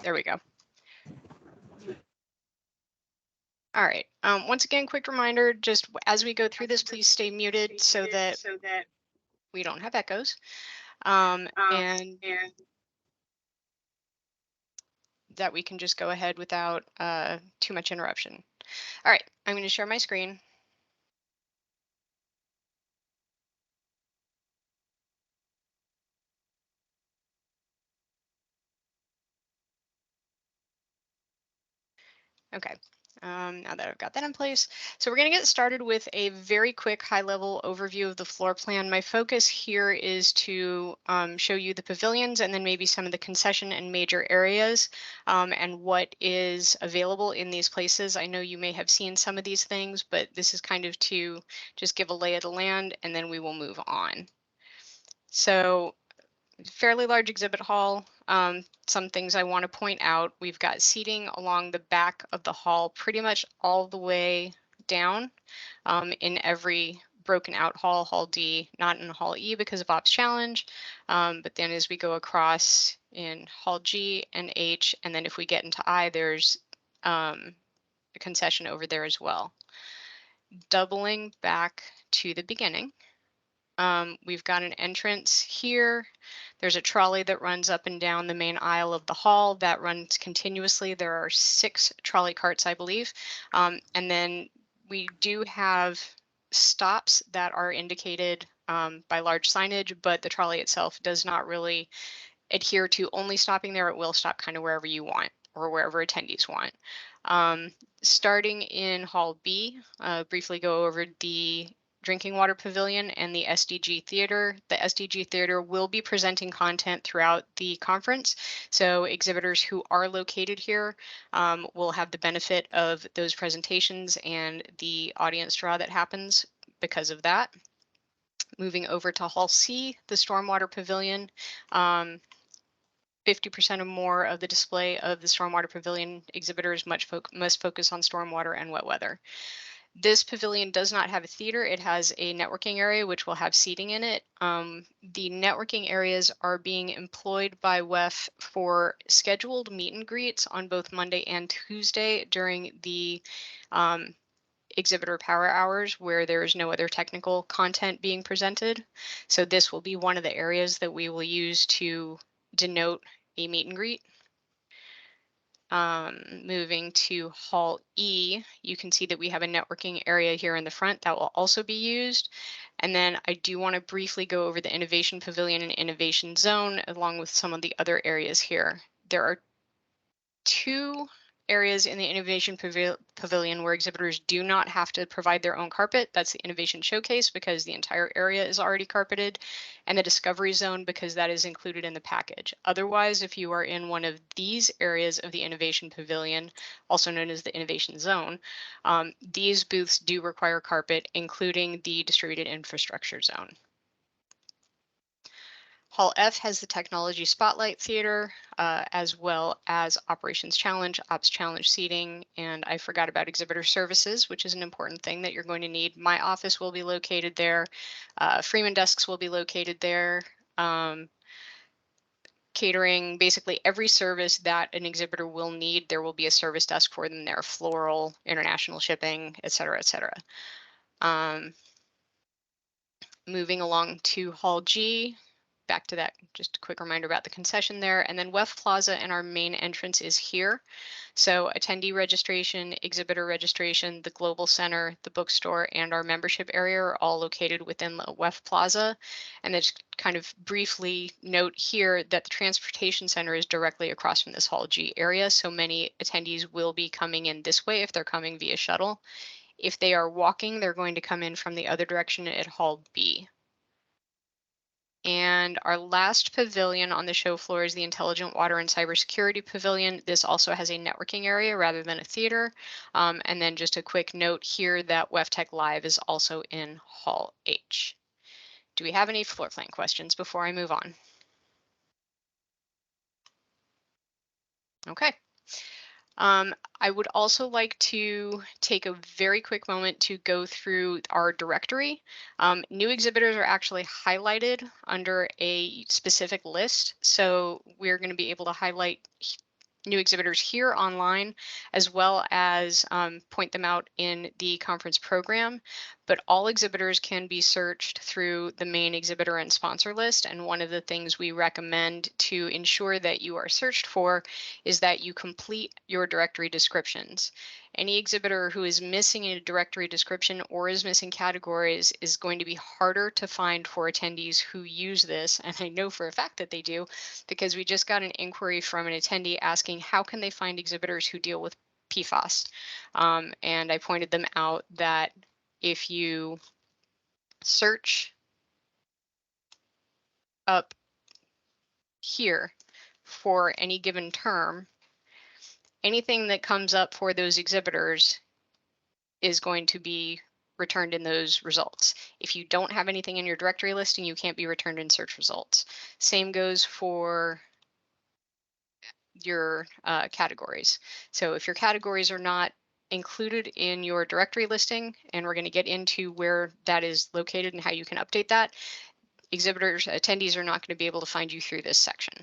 There we go. All right. Once again, quick reminder, just as we go through this, please stay muted so that we don't have echoes. And that we can just go ahead without too much interruption. All right, I'm going to share my screen. Okay, now that I've got that in place, so we're going to get started with a very quick high-level overview of the floor plan. My focus here is to show you the pavilions and then maybe some of the concession and major areas and what is available in these places. I know you may have seen some of these things, but this is kind of to just give a lay of the land, and then we will move on. So fairly large exhibit hall. Some things I want to point out, we've got seating along the back of the hall pretty much all the way down in every broken out hall, Hall D, not in Hall E because of Ops Challenge, but then as we go across in Hall G and H, and then if we get into I, there's a concession over there as well. Doubling back to the beginning. We've got an entrance here. There's a trolley that runs up and down the main aisle of the hall that runs continuously. There are 6 trolley carts, I believe. And then we do have stops that are indicated by large signage, but the trolley itself does not really adhere to only stopping there. It will stop kind of wherever you want or wherever attendees want. Starting in Hall B, briefly go over the Drinking Water Pavilion and the SDG Theater. The SDG Theater will be presenting content throughout the conference, so exhibitors who are located here will have the benefit of those presentations and the audience draw that happens because of that. Moving over to Hall C, the Stormwater Pavilion. 50% or more of the display of the Stormwater Pavilion exhibitors must focus on stormwater and wet weather. This pavilion does not have a theater. It has a networking area, which will have seating in it. The networking areas are being employed by WEF for scheduled meet and greets on both Monday and Tuesday during the exhibitor power hours where there is no other technical content being presented. So this will be one of the areas that we will use to denote a meet and greet. Moving to Hall E, you can see that we have a networking area here in the front that will also be used. And then I do want to briefly go over the Innovation Pavilion and Innovation Zone along with some of the other areas here. There are 2 areas in the Innovation Pavilion where exhibitors do not have to provide their own carpet. That's the Innovation Showcase because the entire area is already carpeted, and the Discovery Zone because that is included in the package. Otherwise, if you are in one of these areas of the Innovation Pavilion, also known as the Innovation Zone, these booths do require carpet, including the Distributed Infrastructure Zone. Hall F has the Technology Spotlight Theater, as well as Operations Challenge, Ops Challenge seating, and I forgot about Exhibitor Services, which is an important thing that you're going to need. My office will be located there. Freeman desks will be located there. Catering, basically every service that an exhibitor will need, there will be a service desk for them there, floral, international shipping, et cetera, et cetera. Moving along to Hall G, back to that, just a quick reminder about the concession there. And then WEF Plaza and our main entrance is here. So attendee registration, exhibitor registration, the Global Center, the bookstore, and our membership area are all located within the WEF Plaza. And then just kind of briefly note here that the transportation center is directly across from this Hall G area. So many attendees will be coming in this way if they're coming via shuttle. If they are walking, they're going to come in from the other direction at Hall B. And our last pavilion on the show floor is the Intelligent Water and Cybersecurity Pavilion. This also has a networking area rather than a theater. And then just a quick note here that WEFTEC Live is also in Hall H. Do we have any floor plan questions before I move on? Okay. I would also like to take a very quick moment to go through our directory. New exhibitors are actually highlighted under a specific list, so we're going to be able to highlight new exhibitors here online, as well as point them out in the conference program. But all exhibitors can be searched through the main exhibitor and sponsor list. And one of the things we recommend to ensure that you are searched for is that you complete your directory descriptions. Any exhibitor who is missing a directory description or is missing categories is going to be harder to find for attendees who use this. And I know for a fact that they do, because we just got an inquiry from an attendee asking how can they find exhibitors who deal with PFAS. And I pointed them out that if you search up here for any given term, anything that comes up for those exhibitors is going to be returned in those results. If you don't have anything in your directory listing, you can't be returned in search results. Same goes for your categories. So if your categories are not included in your directory listing, and we're going to get into where that is located and how you can update that, exhibitors, attendees are not going to be able to find you through this section.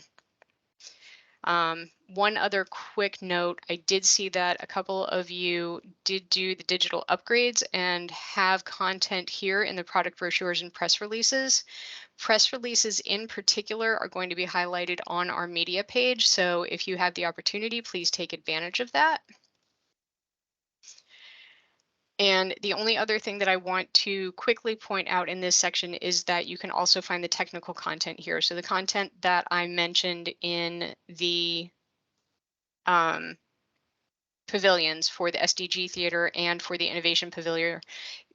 One other quick note, I did see that a couple of you did do the digital upgrades and have content here in the product brochures and press releases. Press releases in particular are going to be highlighted on our media page. So if you have the opportunity, please take advantage of that. And the only other thing that I want to quickly point out in this section is that you can also find the technical content here. So the content that I mentioned in the pavilions for the SDG Theater and for the Innovation Pavilion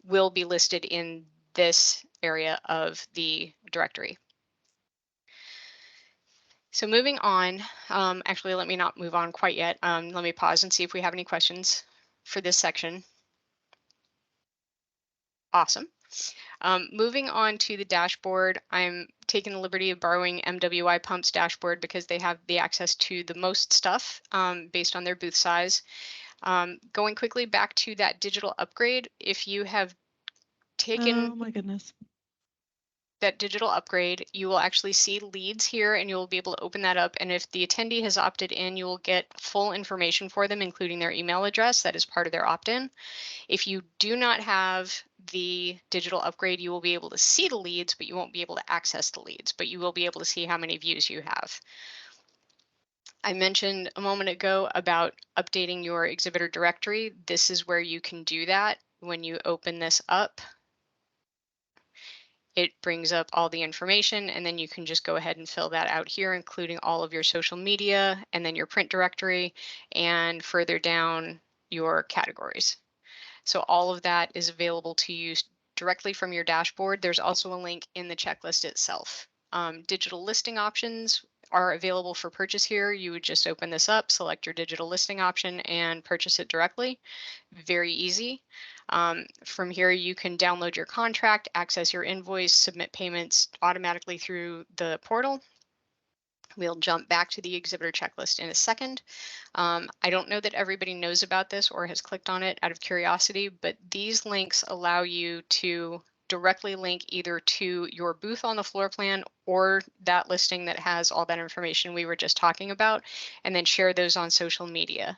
will be listed in this area of the directory. So moving on, actually, let me not move on quite yet. Let me pause and see if we have any questions for this section. Awesome. Moving on to the dashboard, I'm taking the liberty of borrowing MWI Pump's dashboard because they have the access to the most stuff based on their booth size. Going quickly back to that digital upgrade, if you have taken oh my goodness, that digital upgrade, you will actually see leads here and you'll be able to open that up. And if the attendee has opted in, you will get full information for them, including their email address. That is part of their opt-in. If you do not have the digital upgrade, you will be able to see the leads, but you won't be able to access the leads, but you will be able to see how many views you have. I mentioned a moment ago about updating your exhibitor directory. This is where you can do that. When you open this up, it brings up all the information, and then you can just go ahead and fill that out here, including all of your social media and then your print directory, and further down your categories. So all of that is available to you directly from your dashboard. There's also a link in the checklist itself. Digital listing options are available for purchase here. You would just open this up, select your digital listing option, and purchase it directly. Very easy. From here, you can download your contract, access your invoice, submit payments automatically through the portal. We'll jump back to the exhibitor checklist in a second. I don't know that everybody knows about this or has clicked on it out of curiosity, but these links allow you to directly link either to your booth on the floor plan or that listing that has all that information we were just talking about, and then share those on social media.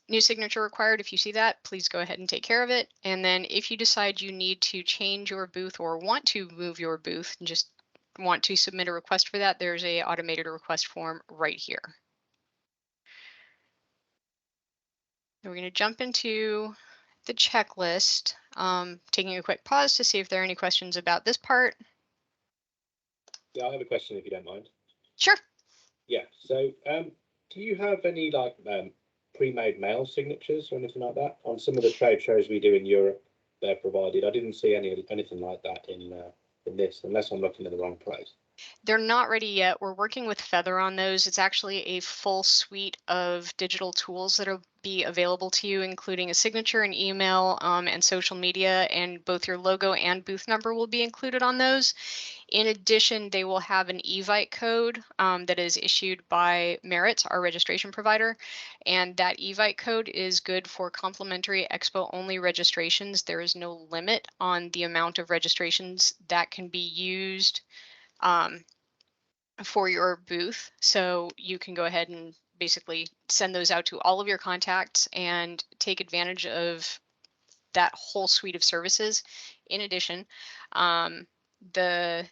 New signature required. If you see that, please go ahead and take care of it. And then if you decide you need to change your booth or want to move your booth and just want to submit a request for that, there's a automated request form right here. And we're going to jump into the checklist, taking a quick pause to see if there are any questions about this part. Yeah, I have a question if you don't mind. Sure. Yeah, so do you have any like pre-made mail signatures or anything like that? On some of the trade shows we do in Europe, they're provided. I didn't see anything like that in this, unless I'm looking in the wrong place. They're not ready yet. We're working with Feather on those. It's actually a full suite of digital tools that will be available to you, including a signature, an email, and social media, and both your logo and booth number will be included on those. In addition, they will have an Evite code that is issued by Merit, our registration provider, and that Evite code is good for complimentary expo only registrations. There is no limit on the amount of registrations that can be used for your booth. So you can go ahead and basically send those out to all of your contacts and take advantage of that whole suite of services. In addition, um,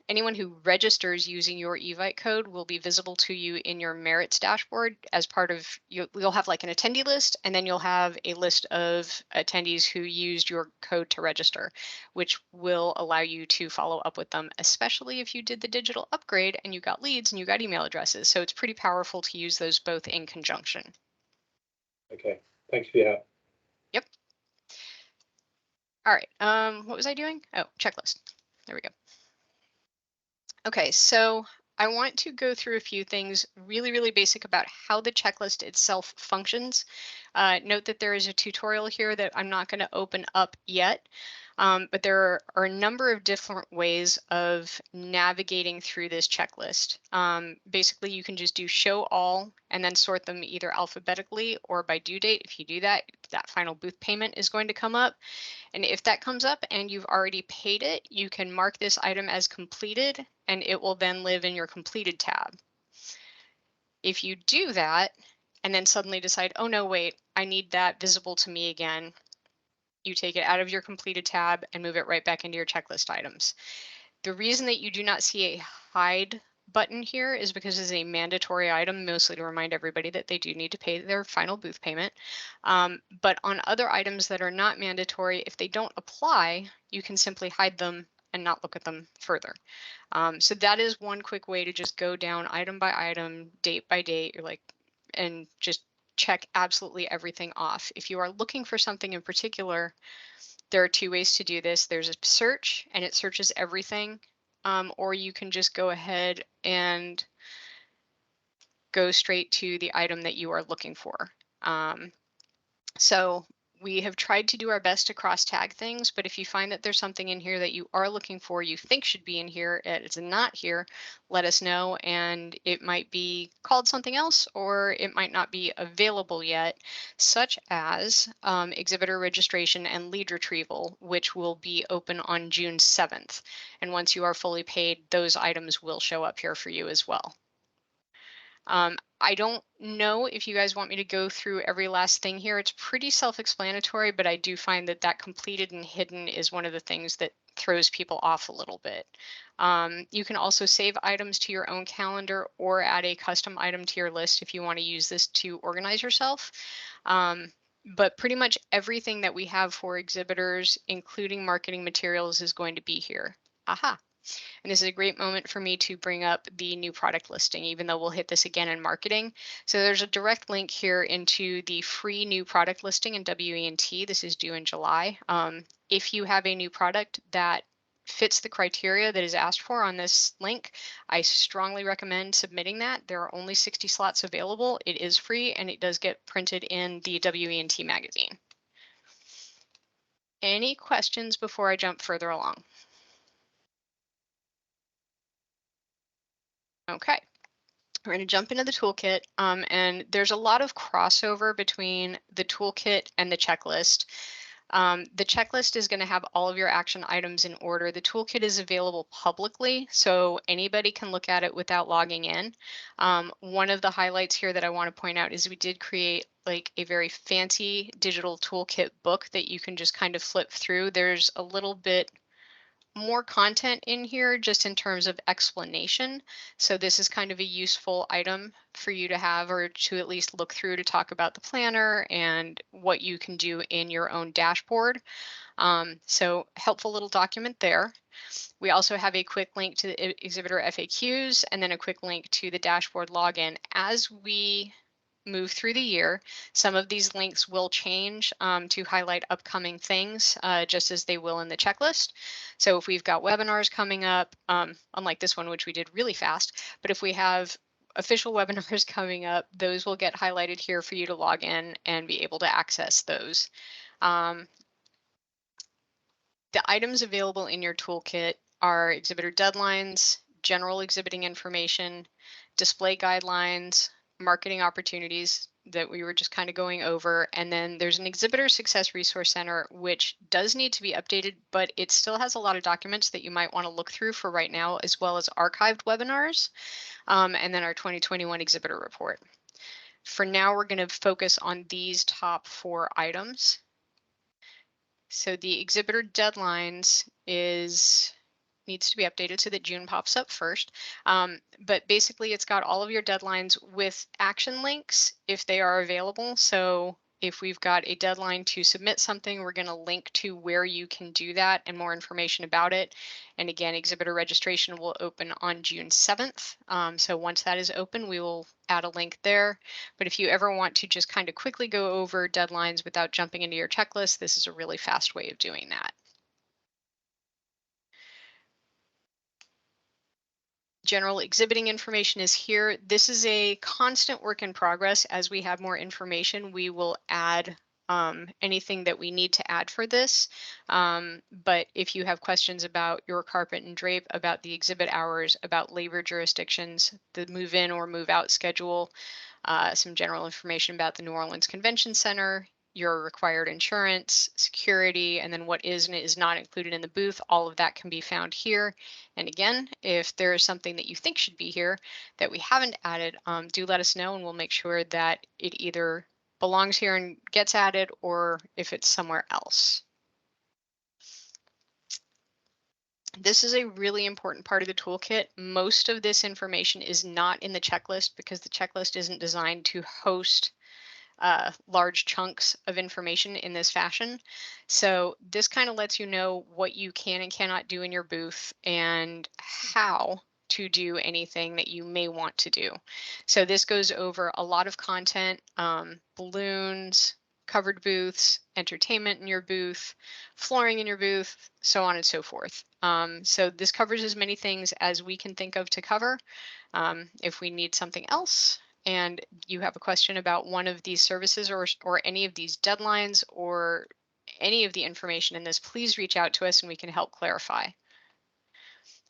anyone who registers using your Evite code will be visible to you in your merits dashboard as part of you'll have like an attendee list, and then you'll have a list of attendees who used your code to register, which will allow you to follow up with them, especially if you did the digital upgrade and you got leads and you got email addresses. So it's pretty powerful to use those both in conjunction. Okay, thank you for your help. Yep. All right. What was I doing? Oh, checklist. There we go. Okay, so I want to go through a few things really basic about how the checklist itself functions. Note that there is a tutorial here that I'm not going to open up yet, but there are a number of different ways of navigating through this checklist. Basically, you can just do show all and then sort them either alphabetically or by due date. If you do that, that final booth payment is going to come up. And if that comes up and you've already paid it, you can mark this item as completed and it will then live in your completed tab. If you do that and then suddenly decide, oh no, wait, I need that visible to me again, you take it out of your completed tab and move it right back into your checklist items. The reason that you do not see a hide button here is because it's a mandatory item, mostly to remind everybody that they do need to pay their final booth payment. But on other items that are not mandatory, if they don't apply, you can simply hide them and not look at them further. So that is one quick way to just go down item by item, date by date. You're like, and just check absolutely everything off. If you are looking for something in particular, there are two ways to do this. There's a search and it searches everything, or you can just go ahead and go straight to the item that you are looking for. So we have tried to do our best to cross tag things, but if you find that there's something in here that you are looking for, you think should be in here, it's not here, let us know, and it might be called something else or it might not be available yet, such as exhibitor registration and lead retrieval, which will be open on June 7th. And once you are fully paid, those items will show up here for you as well. I don't know if you guys want me to go through every last thing here. It's pretty self-explanatory, but I do find that that completed and hidden is one of the things that throws people off a little bit. You can also save items to your own calendar or add a custom item to your list if you want to use this to organize yourself. But pretty much everything that we have for exhibitors, including marketing materials, is going to be here. Aha. And this is a great moment for me to bring up the new product listing, even though we'll hit this again in marketing. So there's a direct link here into the free new product listing in WENT. This is due in July. If you have a new product that fits the criteria that is asked for on this link, I strongly recommend submitting that. There are only 60 slots available. It is free and it does get printed in the WENT magazine. Any questions before I jump further along? Okay. We're going to jump into the toolkit, and there's a lot of crossover between the toolkit and the checklist. The checklist is going to have all of your action items in order. The toolkit is available publicly, so anybody can look at it without logging in. One of the highlights here that I want to point out is we did create like a very fancy digital toolkit book that you can just kind of flip through. There's a little bit more content in here just in terms of explanation. So this is kind of a useful item for you to have or to at least look through to talk about the planner and what you can do in your own dashboard. So helpful little document there. We also have a quick link to the exhibitor FAQs and then a quick link to the dashboard login. As we move through the year, some of these links will change to highlight upcoming things, just as they will in the checklist. So if we've got webinars coming up, unlike this one, which we did really fast, but if we have official webinars coming up, those will get highlighted here for you to log in and be able to access those. The items available in your toolkit are exhibitor deadlines, general exhibiting information, display guidelines, marketing opportunities, that we were just kind of going over. And then there's an Exhibitor Success Resource Center, which does need to be updated, but it still has a lot of documents that you might want to look through for right now, as well as archived webinars, and then our 2021 exhibitor report. For now, we're going to focus on these top 4 items. So the exhibitor deadlines needs to be updated so that June pops up first. But basically it's got all of your deadlines with action links if they are available. So if we've got a deadline to submit something, we're going to link to where you can do that and more information about it. And again, exhibitor registration will open on June 7th. So once that is open, we will add a link there. But if you ever want to just kind of quickly go over deadlines without jumping into your checklist, this is a really fast way of doing that. General exhibiting information is here. This is a constant work in progress. As we have more information, we will add anything that we need to add for this. But if you have questions about your carpet and drape, about the exhibit hours, about labor jurisdictions, the move in or move out schedule, some general information about the New Orleans Convention Center, your required insurance, security, and then what is and is not included in the booth. All of that can be found here. And again, if there is something that you think should be here that we haven't added, do let us know and we'll make sure that it either belongs here and gets added or if it's somewhere else. This is a really important part of the toolkit. Most of this information is not in the checklist because the checklist isn't designed to host large chunks of information in this fashion. So this kind of lets you know what you can and cannot do in your booth and how to do anything that you may want to do. So this goes over a lot of content, balloons, covered booths, entertainment in your booth, flooring in your booth, so on and so forth. So this covers as many things as we can think of to cover. If we need something else, and you have a question about one of these services or any of these deadlines or any of the information in this, please reach out to us and we can help clarify. I'm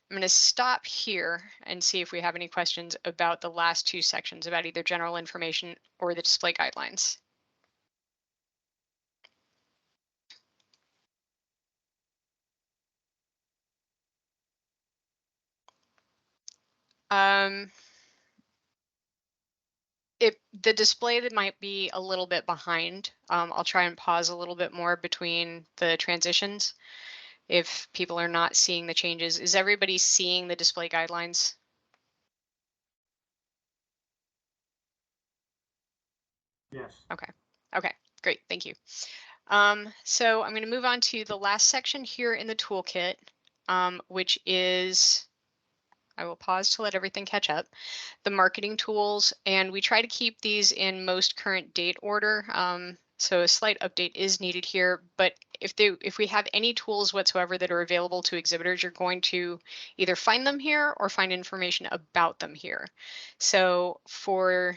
going to stop here and see if we have any questions about the last 2 sections about either general information or the display guidelines. The display that might be a little bit behind. I'll try and pause a little bit more between the transitions if people are not seeing the changes. Is everybody seeing the display guidelines? Yes. Okay, great, thank you. So I'm going to move on to the last section here in the toolkit, which is, I will pause to let everything catch up, the marketing tools, and we try to keep these in most current date order. So a slight update is needed here, but if we have any tools whatsoever that are available to exhibitors, you're going to either find them here or find information about them here. So for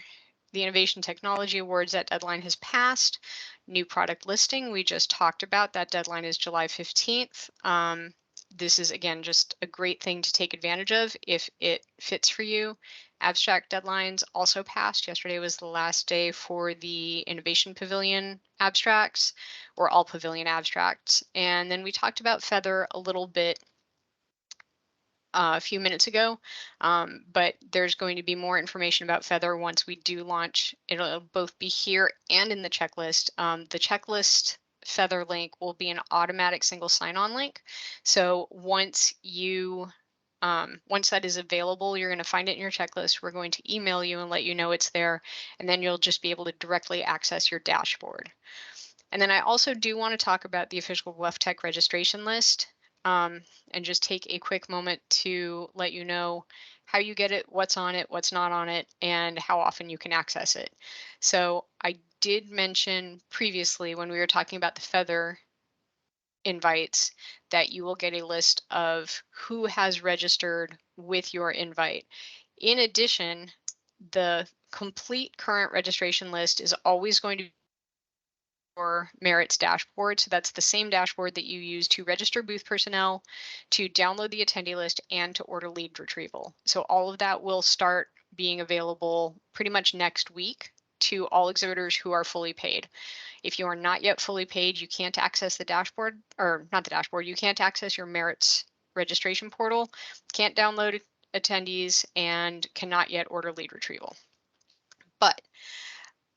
the Innovation Technology Awards, that deadline has passed. New product listing, we just talked about, that deadline is July 15th. This is, again, just a great thing to take advantage of if it fits for you. Abstract deadlines also passed. Yesterday was the last day for the Innovation Pavilion abstracts, or all pavilion abstracts. And then we talked about Feather a little bit a few minutes ago, but there's going to be more information about Feather once we do launch. It'll both be here and in the checklist. The checklist Feather link will be an automatic single sign-on link. So once that is available, you're going to find it in your checklist. We're going to email you and let you know it's there, and then you'll just be able to directly access your dashboard. And then I also do want to talk about the official WEFTEC registration list, and just take a quick moment to let you know how you get it, what's on it, what's not on it, and how often you can access it. So I did mention previously when we were talking about the Feather invites that you will get a list of who has registered with your invite. In addition, the complete current registration list is always going to be your Merits dashboard. So that's the same dashboard that you use to register booth personnel, to download the attendee list, and to order lead retrieval. So all of that will start being available pretty much next week to all exhibitors who are fully paid. If you are not yet fully paid, you can't access the dashboard, or not the dashboard, you can't access your merits registration portal, can't download attendees, and cannot yet order lead retrieval. But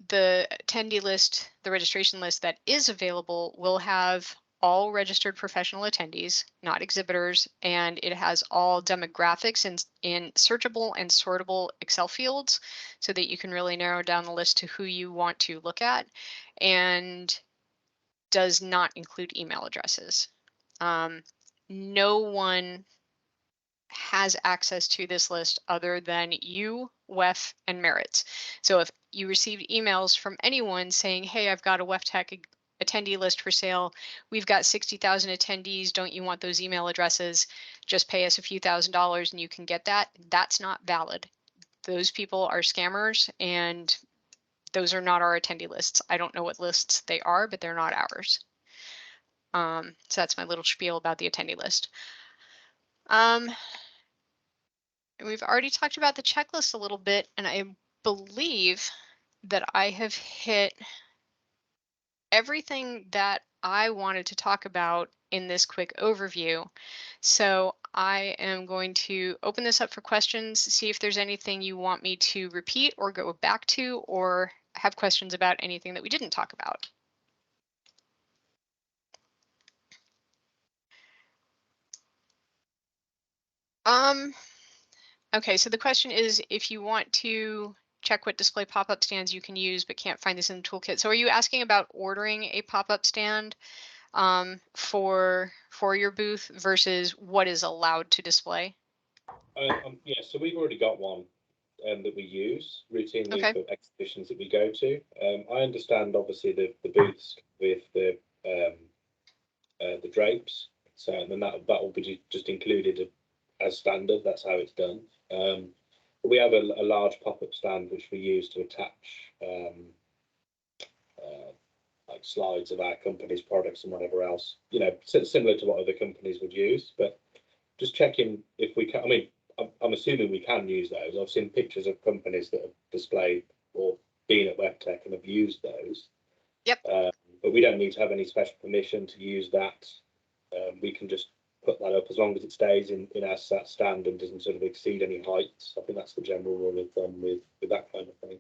the attendee list, the registration list that is available, will have all registered professional attendees, not exhibitors, and it has all demographics in searchable and sortable Excel fields so that you can really narrow down the list to who you want to look at, and does not include email addresses. No one has access to this list other than you, WEF, and Merits. So if you received emails from anyone saying, hey, I've got a WEFTEC attendee list for sale, we've got 60,000 attendees, don't you want those email addresses? Just pay us a few $1,000s and you can get that. That's not valid. Those people are scammers, and those are not our attendee lists. I don't know what lists they are, but they're not ours. So that's my little spiel about the attendee list. We've already talked about the checklist a little bit, and I believe that I have hit everything that I wanted to talk about in this quick overview. So I am going to open this up for questions, see if there's anything you want me to repeat or go back to, or have questions about anything that we didn't talk about. Okay, so the question is if you want to check what display pop-up stands you can use but can't find this in the toolkit. So are you asking about ordering a pop-up stand for your booth versus what is allowed to display? Yeah, so we've already got one that we use routinely Okay. for exhibitions that we go to. I understand, obviously, the booths with the drapes, so and then that will be just included as standard. That's how it's done. But we have a large pop-up stand which we use to attach like slides of our company's products and whatever else, you know, similar to what other companies would use. But just checking if we can. I mean, I'm assuming we can use those. I've seen pictures of companies that have displayed or been at WEFTEC and have used those. Yep. But we don't need to have any special permission to use that. We can just put that up as long as it stays in our stand and doesn't sort of exceed any heights. I think that's the general rule of thumb with that kind of thing.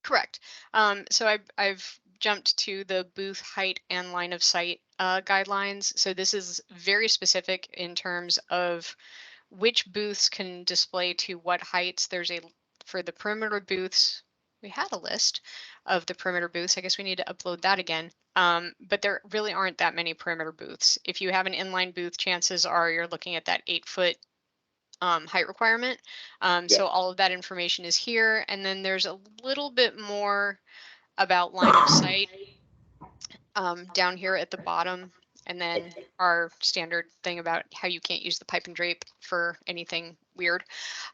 Correct. So I've jumped to the booth height and line of sight guidelines. So this is very specific in terms of which booths can display to what heights. For the perimeter booths, we had a list of the perimeter booths. I guess we need to upload that again. But there really aren't that many perimeter booths. If you have an inline booth, chances are you're looking at that 8-foot height requirement. So all of that information is here. And then there's a little bit more about line of sight down here at the bottom. And then our standard thing about how you can't use the pipe and drape for anything weird.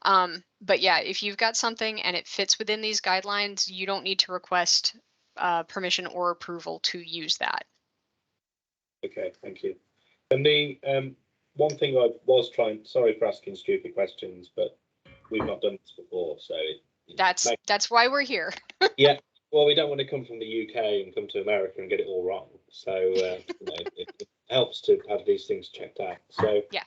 But yeah, if you've got something and it fits within these guidelines, you don't need to request permission or approval to use that. Okay, thank you. And the one thing I was trying, sorry for asking stupid questions, but we've not done this before, so that's why we're here. Yeah, well, we don't want to come from the UK and come to America and get it all wrong. So you know, it helps to have these things checked out. So yeah.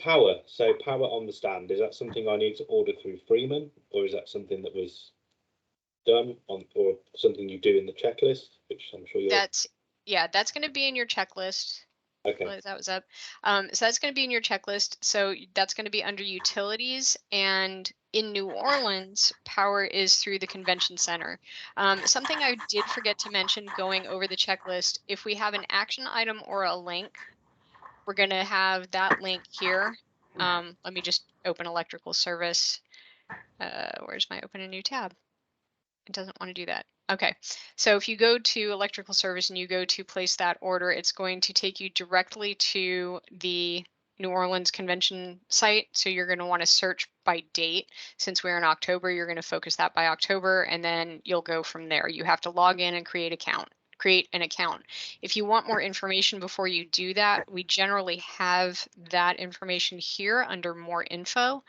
Power. So power on the stand. Is that something I need to order through Freeman, or is that something that was done on, or something you do in the checklist, which I'm sure you're. That's going to be in your checklist. Okay. That was up. So that's going to be in your checklist. So that's going to be under utilities, and in New Orleans, power is through the convention center. Something I did forget to mention going over the checklist, if we have an action item or a link, we're going to have that link here. Let me just open electrical service. Where's my open a new tab? It doesn't want to do that. Okay, so if you go to electrical service and you go to place that order, it's going to take you directly to the New Orleans convention site. So you're going to want to search by date. Since we're in October, you're going to focus that by October, and then you'll go from there. You have to log in and create an account. If you want more information before you do that, we generally have that information here under more info.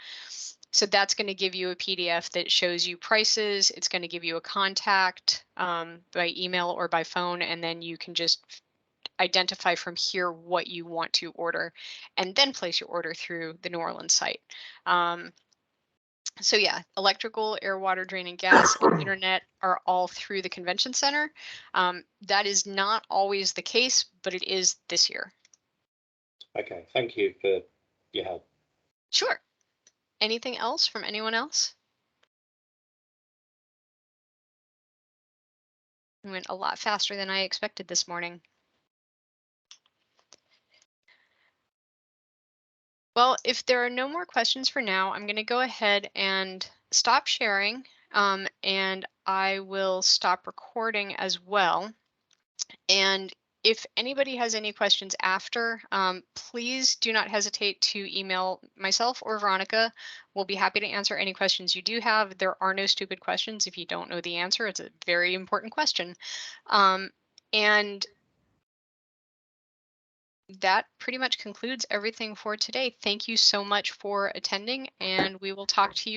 So that's going to give you a PDF that shows you prices. It's going to give you a contact by email or by phone, and then you can just identify from here what you want to order and then place your order through the New Orleans site. So yeah, electrical, air, water, drain, and gas, and internet are all through the convention center. That is not always the case, but it is this year. Okay, thank you for your help. Sure. Anything else from anyone else? It went a lot faster than I expected this morning. Well, if there are no more questions for now, I'm going to go ahead and stop sharing, and I will stop recording as well. And if anybody has any questions after, please do not hesitate to email myself or Veronica. We'll be happy to answer any questions you do have. There are no stupid questions if you don't know the answer. It's a very important question. And that pretty much concludes everything for today. Thank you so much for attending, and we will talk to you